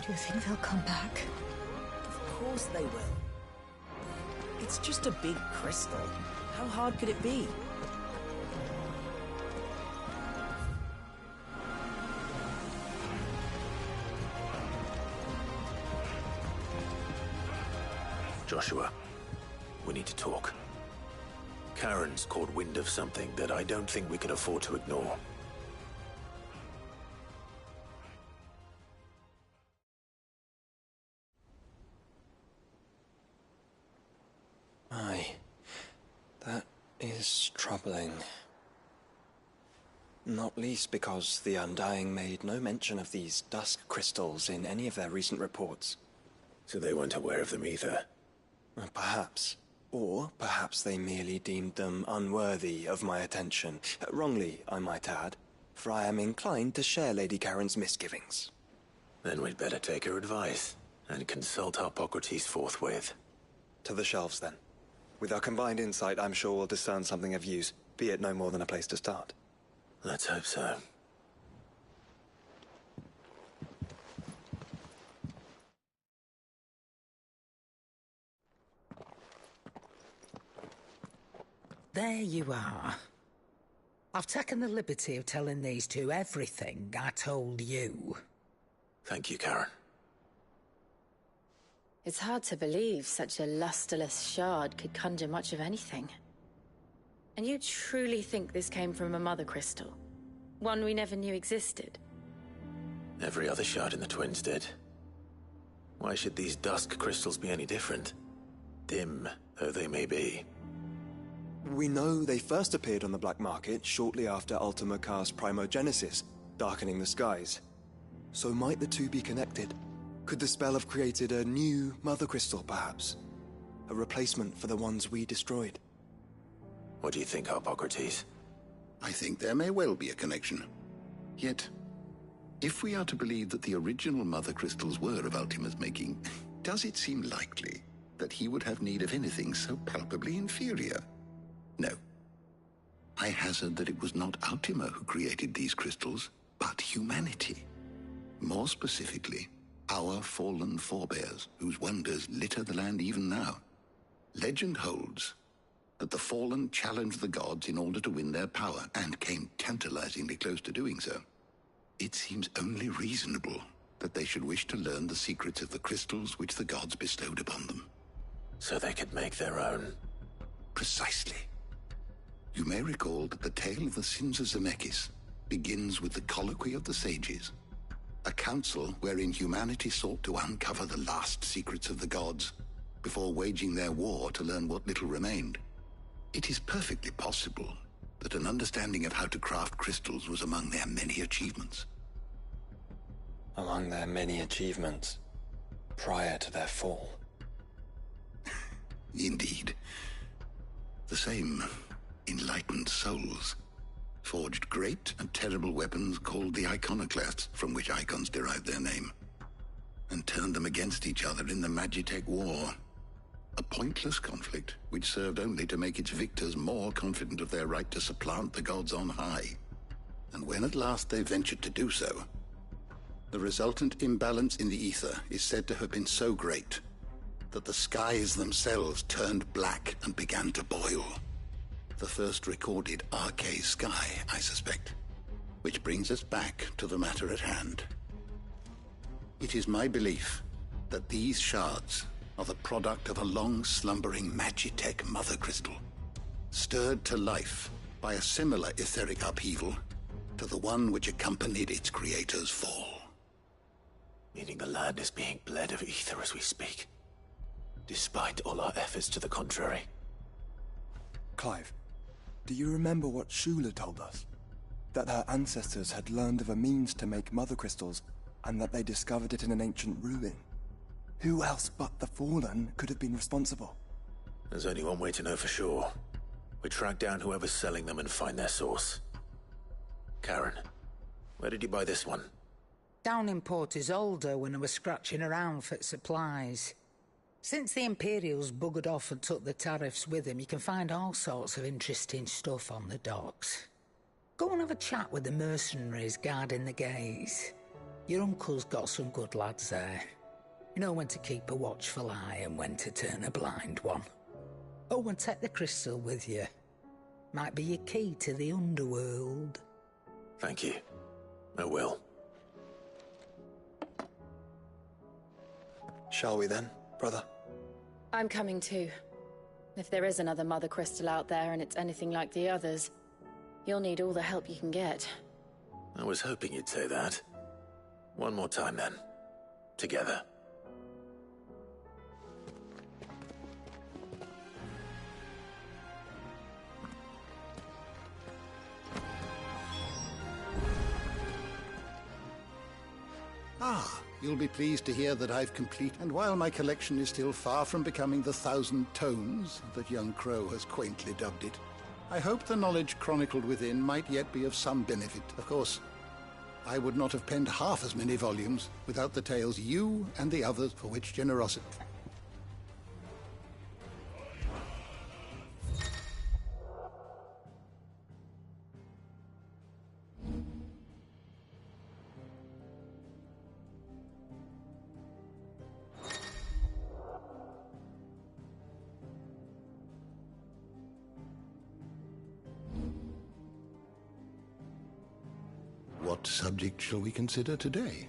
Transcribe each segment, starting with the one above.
Do you think they'll come back? Of course they will. It's just a big crystal. How hard could it be? Joshua, we need to talk. Karen's caught wind of something that I don't think we can afford to ignore. Aye, that is troubling. Not least because the Undying made no mention of these dusk crystals in any of their recent reports. So they weren't aware of them either. Perhaps. Or perhaps they merely deemed them unworthy of my attention. Wrongly, I might add, for I am inclined to share Lady Karen's misgivings. Then we'd better take her advice and consult Harpocrates forthwith. To the shelves, then. With our combined insight, I'm sure we'll discern something of use, be it no more than a place to start. Let's hope so. There you are. I've taken the liberty of telling these two everything I told you. Thank you, Karen. It's hard to believe such a lusterless shard could conjure much of anything. And you truly think this came from a mother crystal? One we never knew existed? Every other shard in the Twins did. Why should these dusk crystals be any different? Dim though they may be. We know they first appeared on the black market shortly after Ultima cast Primogenesis, darkening the skies. So might the two be connected? Could the spell have created a new mother crystal, perhaps? A replacement for the ones we destroyed? What do you think, Harpocrates? I think there may well be a connection. Yet, if we are to believe that the original mother crystals were of Ultima's making, does it seem likely that he would have need of anything so palpably inferior? No. I hazard that it was not Ultima who created these crystals, but humanity. More specifically, our fallen forebears, whose wonders litter the land even now. Legend holds that the fallen challenged the gods in order to win their power, and came tantalizingly close to doing so. It seems only reasonable that they should wish to learn the secrets of the crystals which the gods bestowed upon them. So they could make their own. Precisely. You may recall that the tale of the sins of Zemeckis begins with the colloquy of the sages, a council wherein humanity sought to uncover the last secrets of the gods before waging their war to learn what little remained. It is perfectly possible that an understanding of how to craft crystals was among their many achievements. Among their many achievements, prior to their fall. Indeed. The same enlightened souls forged great and terrible weapons called the iconoclasts, from which icons derived their name, and turned them against each other in the Magitech War. A pointless conflict which served only to make its victors more confident of their right to supplant the gods on high. And when at last they ventured to do so, the resultant imbalance in the ether is said to have been so great that the skies themselves turned black and began to boil. The first recorded Arcade sky, I suspect. Which brings us back to the matter at hand. It is my belief that these shards are the product of a long-slumbering Magitech mother crystal, stirred to life by a similar etheric upheaval to the one which accompanied its creator's fall. Meaning the land is being bled of ether as we speak, despite all our efforts to the contrary. Clive, do you remember what Shula told us? That her ancestors had learned of a means to make mother crystals, and that they discovered it in an ancient ruin. Who else but the Fallen could have been responsible? There's only one way to know for sure. We track down whoever's selling them and find their source. Karen, where did you buy this one? Down in Port Isolde when I was scratching around for supplies. Since the Imperials buggered off and took the tariffs with them, you can find all sorts of interesting stuff on the docks. Go and have a chat with the mercenaries guarding the gates. Your uncle's got some good lads there. You know when to keep a watchful eye and when to turn a blind one. Oh, and take the crystal with you. Might be your key to the underworld. Thank you. I will. Shall we then, brother? I'm coming too. If there is another Mother Crystal out there and it's anything like the others, you'll need all the help you can get. I was hoping you'd say that. One more time then. Together. Ah, you'll be pleased to hear that I've complete, and while my collection is still far from becoming the 1,000 tomes that young Crow has quaintly dubbed it, I hope the knowledge chronicled within might yet be of some benefit. Of course, I would not have penned half as many volumes without the tales you and the others for which generosity... What subject shall we consider today?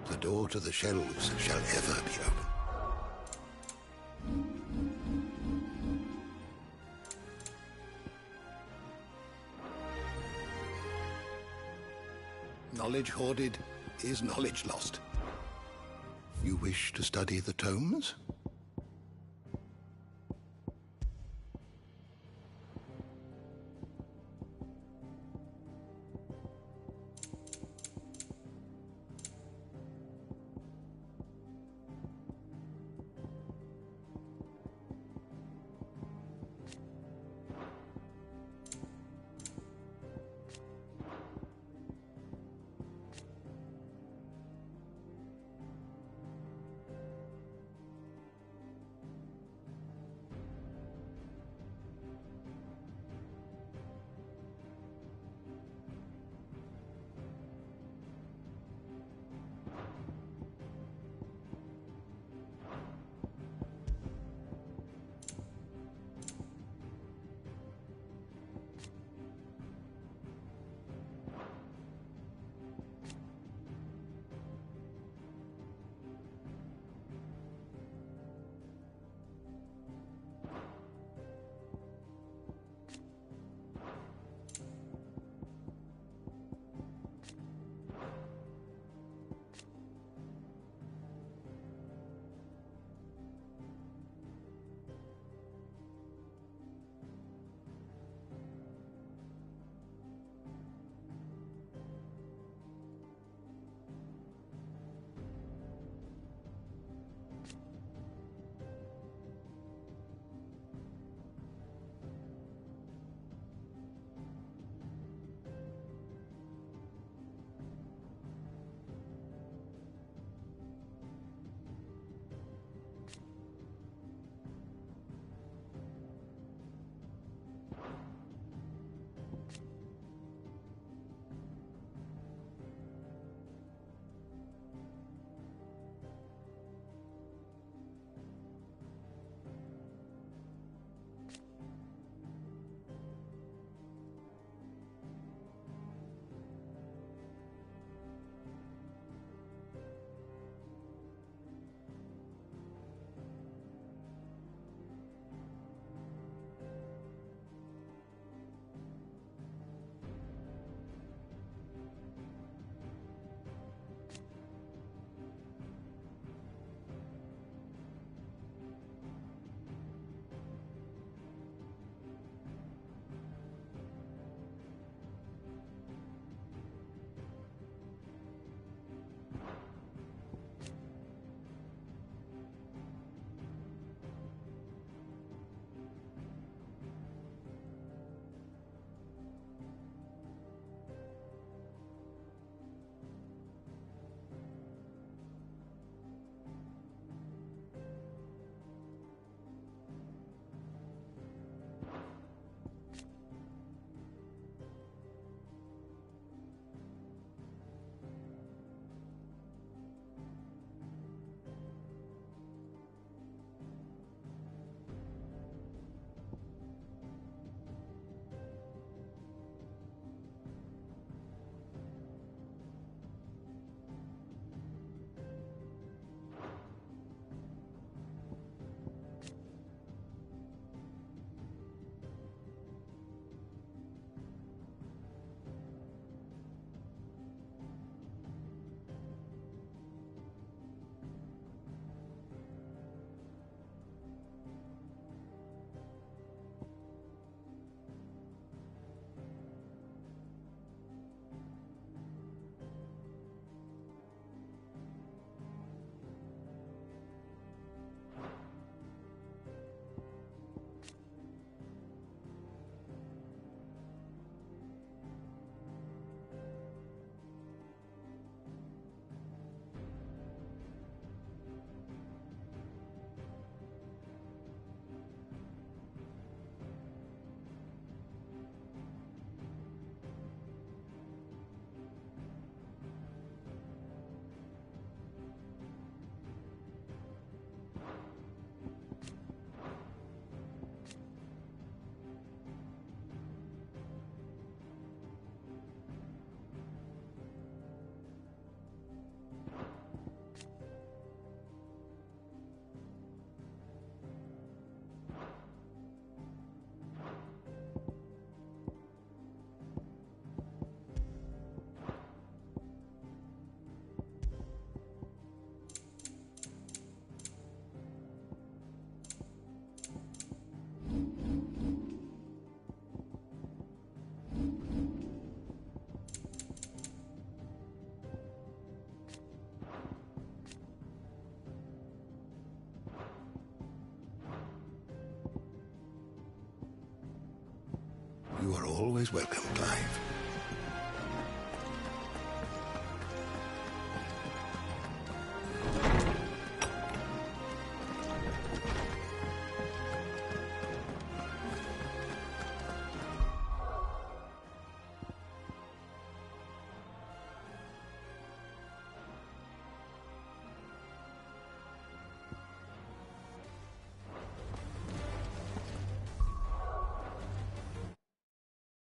The door to the shelves shall ever be open. Knowledge hoarded is knowledge lost. You wish to study the tomes? always welcome, Clive.